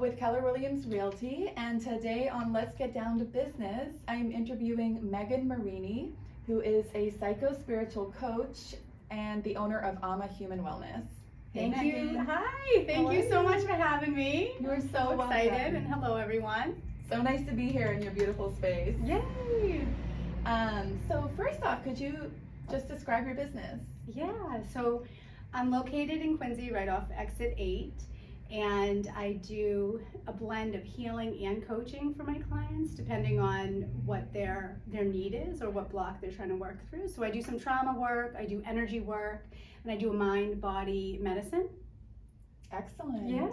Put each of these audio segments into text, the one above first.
with Keller Williams Realty, and today on Let's Get Down to Business, I'm interviewing Marini, who is a psycho-spiritual coach and the owner of Amma Human Wellness. Thank you. Hi. Thank you so much for having me. You're so excited, and hello everyone. So nice to be here in your beautiful space. Yay. So first off, could you just describe your business? Yeah. So I'm located in Quincy, right off Exit 8. And I do a blend of healing and coaching for my clients, depending on what their need is or what block they're trying to work through. So I do some trauma work, I do energy work, and I do a mind-body medicine. Excellent. Yeah.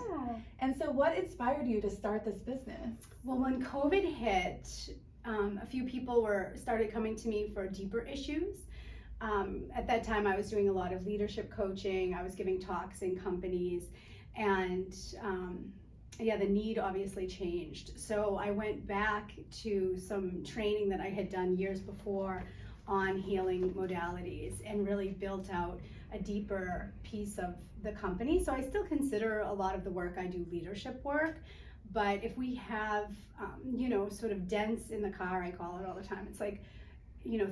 And so what inspired you to start this business? Well, when COVID hit, a few people started coming to me for deeper issues. At that time, I was doing a lot of leadership coaching. I was giving talks in companies. And the need obviously changed. So I went back to some training that I had done years before on healing modalities and really built out a deeper piece of the company. So I still consider a lot of the work I do leadership work, but if we have, sort of dents in the car, I call it all the time, it's like,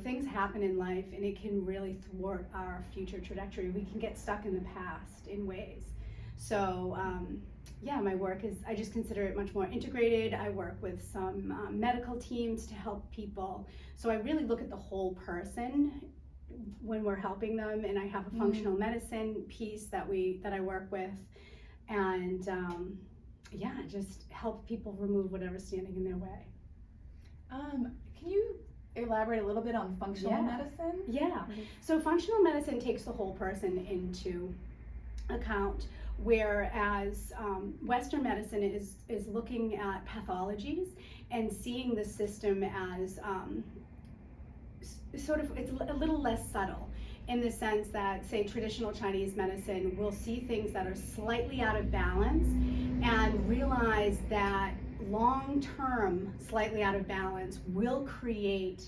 things happen in life and it can really thwart our future trajectory. We can get stuck in the past in ways. So my work is, I just consider it much more integrated. I work with some medical teams to help people. So I really look at the whole person when we're helping them, and I have a functional medicine piece that I work with, and just help people remove whatever's standing in their way. Can you elaborate a little bit on functional medicine? Yeah. So functional medicine takes the whole person into account, whereas Western medicine is looking at pathologies and seeing the system as it's a little less subtle, in the sense that, say, traditional Chinese medicine will see things that are slightly out of balance and realize that long-term slightly out of balance will create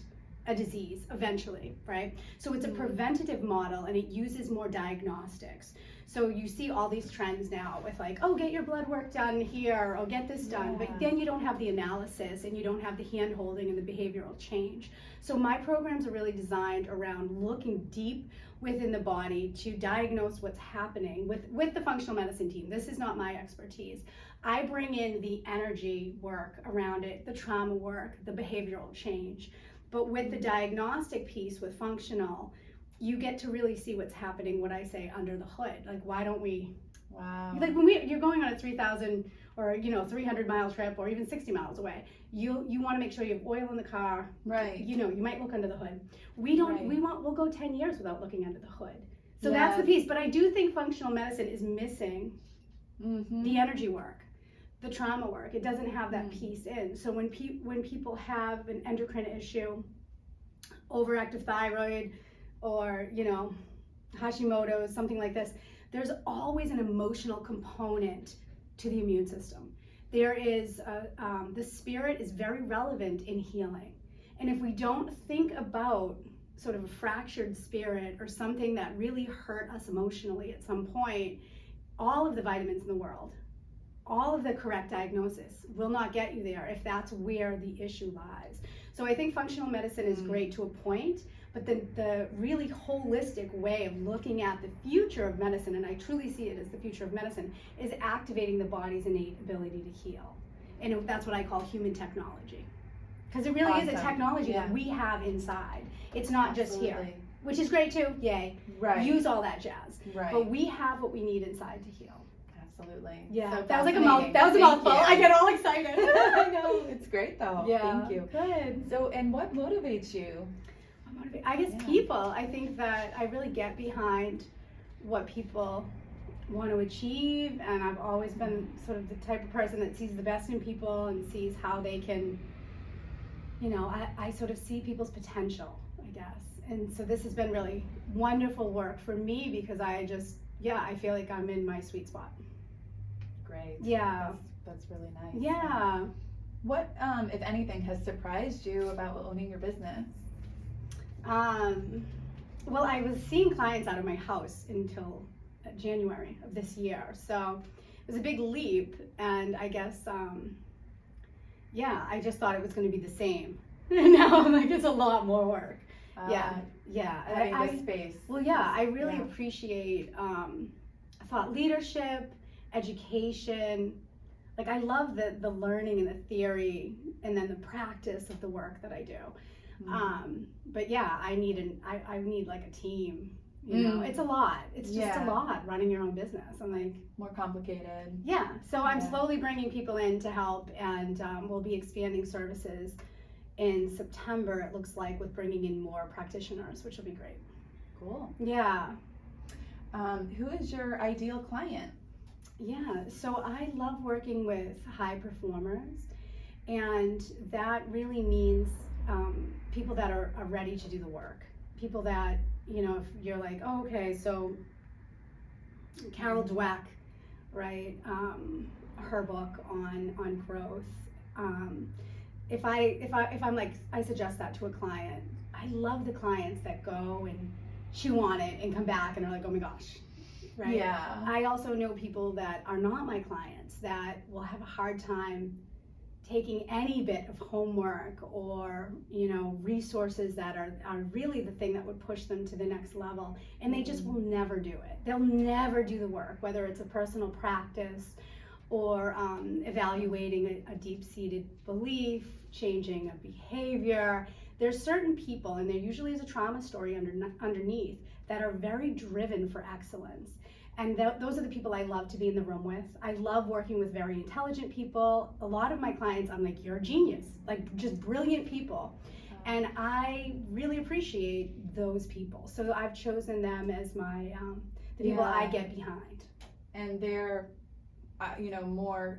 a disease eventually, right? So it's a preventative model, and it uses more diagnostics. So you see all these trends now with like, oh, get your blood work done here, or get this done, but then you don't have the analysis and you don't have the hand holding and the behavioral change. So my programs are really designed around looking deep within the body to diagnose what's happening with the functional medicine team. This is not my expertise. I bring in the energy work around it, the trauma work, the behavioral change. But with the diagnostic piece with functional, you get to really see what's happening, what I say, under the hood. Like, why don't we? Wow. Like when you're going on a 3,000 or 300-mile trip, or even 60 miles away, you want to make sure you have oil in the car. Right. You might look under the hood. We don't. Right. We'll go 10 years without looking under the hood. So that's the piece. But I do think functional medicine is missing the energy work, the trauma work. It doesn't have that piece in. So when people have an endocrine issue, overactive thyroid, or Hashimoto's, something like this, there's always an emotional component to the immune system. There is the spirit is very relevant in healing, and if we don't think about sort of a fractured spirit or something that really hurt us emotionally at some point, all of the vitamins in the world, all of the correct diagnosis will not get you there if that's where the issue lies. So I think functional medicine is great to a point, but the really holistic way of looking at the future of medicine, and I truly see it as the future of medicine, is activating the body's innate ability to heal. And that's what I call human technology. Because it really is a technology that we have inside. It's not just here, which is great too, yay. Right. Use all that jazz. Right. But we have what we need inside to heal. Absolutely. Yeah, so that was a mouthful. I get all excited. I know, it's great though. Yeah. Thank you. Good. So, and what motivates you? I guess people. I think that I really get behind what people want to achieve, and I've always been sort of the type of person that sees the best in people and sees how they can, I sort of see people's potential, I guess. And so this has been really wonderful work for me, because I feel like I'm in my sweet spot. Great. Yeah. That's really nice. Yeah. What, if anything, has surprised you about owning your business? Well, I was seeing clients out of my house until January of this year. So was a big leap, and I guess I just thought it was going to be the same. And now I'm like, it's a lot more work. Having the space. Well, yeah, I really appreciate thought leadership, education. Like, I love the learning and the theory, and then the practice of the work that I do. But yeah, I need like a team. You know, it's a lot. It's just a lot running your own business. I'm like, more complicated. Yeah. So I'm slowly bringing people in to help, and we'll be expanding services in September, it looks like, with bringing in more practitioners, which will be great. Cool. Yeah. Who is your ideal client? Yeah, so I love working with high performers, and that really means people that are ready to do the work. People that, you know, if you're like, oh, okay, so Carol Dweck, right, her book on growth. If I'm like, I suggest that to a client, I love the clients that go and chew on it and come back and are like, oh my gosh, right? Yeah. I also know people that are not my clients that will have a hard time taking any bit of homework or, you know, resources that are really the thing that would push them to the next level, and they just will never do it. They'll never do the work, whether it's a personal practice or evaluating a deep-seated belief, changing a behavior. There's certain people, and there usually is a trauma story underneath, that are very driven for excellence. And those are the people I love to be in the room with. I love working with very intelligent people. A lot of my clients, I'm like, you're a genius, like just brilliant people. And I really appreciate those people. So I've chosen them as my, the people I get behind. And they're, you know, more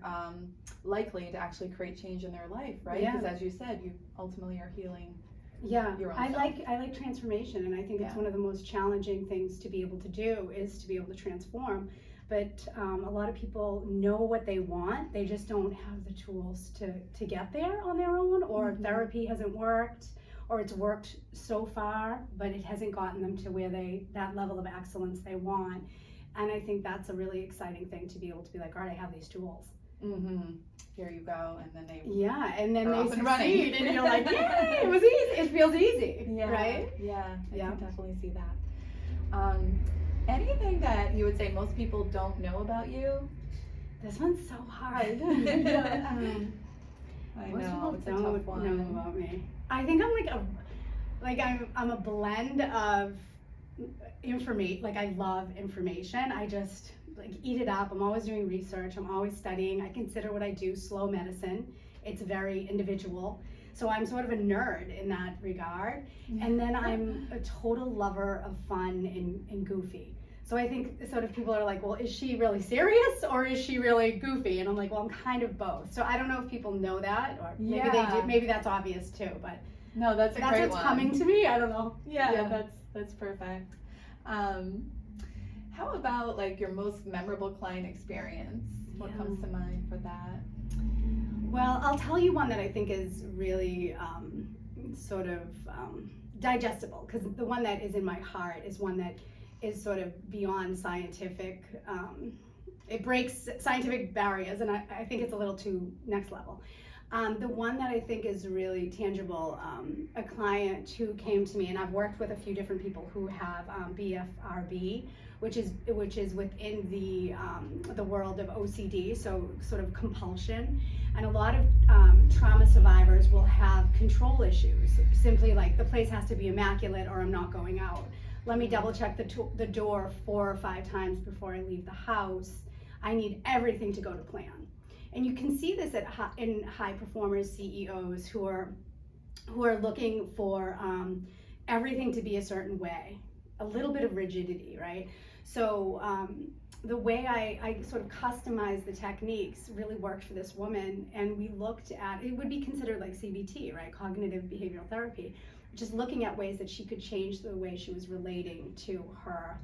likely to actually create change in their life, right? Because as you said, you ultimately are healing. Yeah, your own I self. like transformation, and I think it's one of the most challenging things to be able to do is to be able to transform. But a lot of people know what they want, they just don't have the tools to get there on their own, or therapy hasn't worked, or it's worked so far, but it hasn't gotten them to where that level of excellence they want. And I think that's a really exciting thing to be able to be like, all right, I have these tools. Here you go, and then they they succeed, and you're like, yay, it was easy. It feels easy, right? Yeah, I can definitely see that. Anything that you would say most people don't know about you? This one's so hard. I Most know, people it's a don't tough one. know about me. I think I'm I'm a blend of information. Like, I love information. I just like eat it up. I'm always doing research. I'm always studying. I consider what I do slow medicine. It's very individual. So I'm sort of a nerd in that regard. And then I'm a total lover of fun and goofy. So I think sort of people are like, well, is she really serious or is she really goofy? And I'm like, well, I'm kind of both. So I don't know if people know that, or maybe they do. Maybe that's obvious too, but no, that's a great what's one. coming to me. I don't know. Yeah. That's perfect. How about like your most memorable client experience? What comes to mind for that? Well, I'll tell you one that I think is really digestible, because the one that is in my heart is one that is sort of beyond scientific. It breaks scientific barriers, and I think it's a little too next level. The one that I think is really tangible, a client who came to me, and I've worked with a few different people who have BFRB, which is within the world of OCD, so sort of compulsion. And a lot of trauma survivors will have control issues, simply like the place has to be immaculate or I'm not going out. Let me double check the door 4 or 5 times before I leave the house. I need everything to go to plan. And you can see this in high performers, CEOs who are looking for everything to be a certain way, a little bit of rigidity, right? So the way I sort of customized the techniques really worked for this woman, and we looked at, it would be considered like CBT, right? Cognitive behavioral therapy, just looking at ways that she could change the way she was relating to her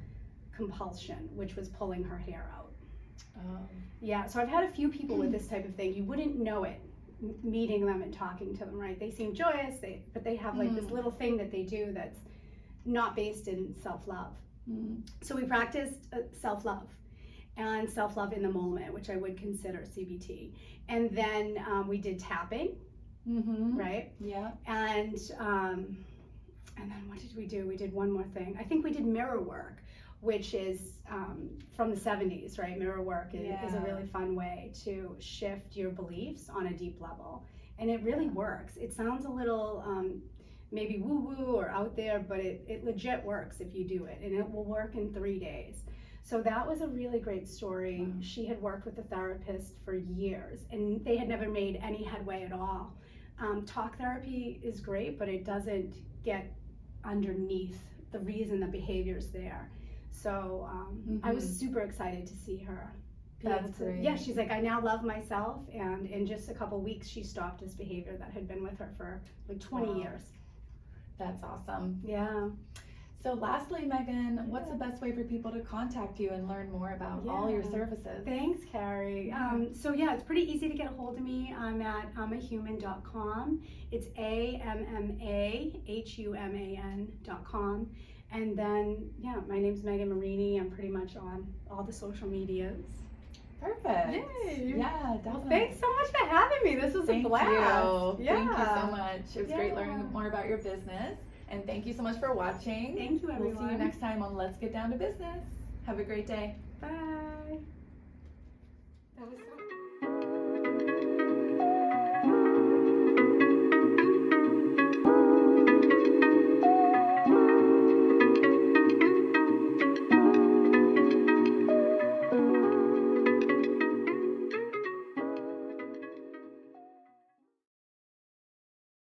compulsion, which was pulling her hair out. Yeah, so I've had a few people with this type of thing. You wouldn't know it meeting them and talking to them, right? They seem joyous, but they have like this little thing that they do that's not based in self-love. So we practiced self-love, and self-love in the moment, which I would consider CBT. And then we did tapping, right? Yeah. And then what did we do? We did one more thing. I think we did mirror work, which is from the 70s, right? Mirror work is a really fun way to shift your beliefs on a deep level. And it really works. It sounds a little maybe woo-woo or out there, but it legit works if you do it. And it will work in 3 days. So that was a really great story. Wow. She had worked with a therapist for years, and they had never made any headway at all. Talk therapy is great, but it doesn't get underneath the reason the behavior's there. So I was super excited to see her. That's great. Yeah, she's like, I now love myself, and in just a couple weeks, she stopped this behavior that had been with her for like 20 years. That's awesome. Yeah. So lastly, Megan, what's the best way for people to contact you and learn more about all your services? Thanks, Carrie. So it's pretty easy to get a hold of me. I'm at ammahuman.com. It's AMMAHUMAN.com. And then, my name's Megan Marini. I'm pretty much on all the social medias. Perfect. Yay. Yeah, definitely. Well, thanks so much for having me. This was a blast. Yeah. Thank you so much. It was great learning more about your business. And thank you so much for watching. Thank you, everyone. We'll see you next time on Let's Get Down to Business. Have a great day. Bye. That was so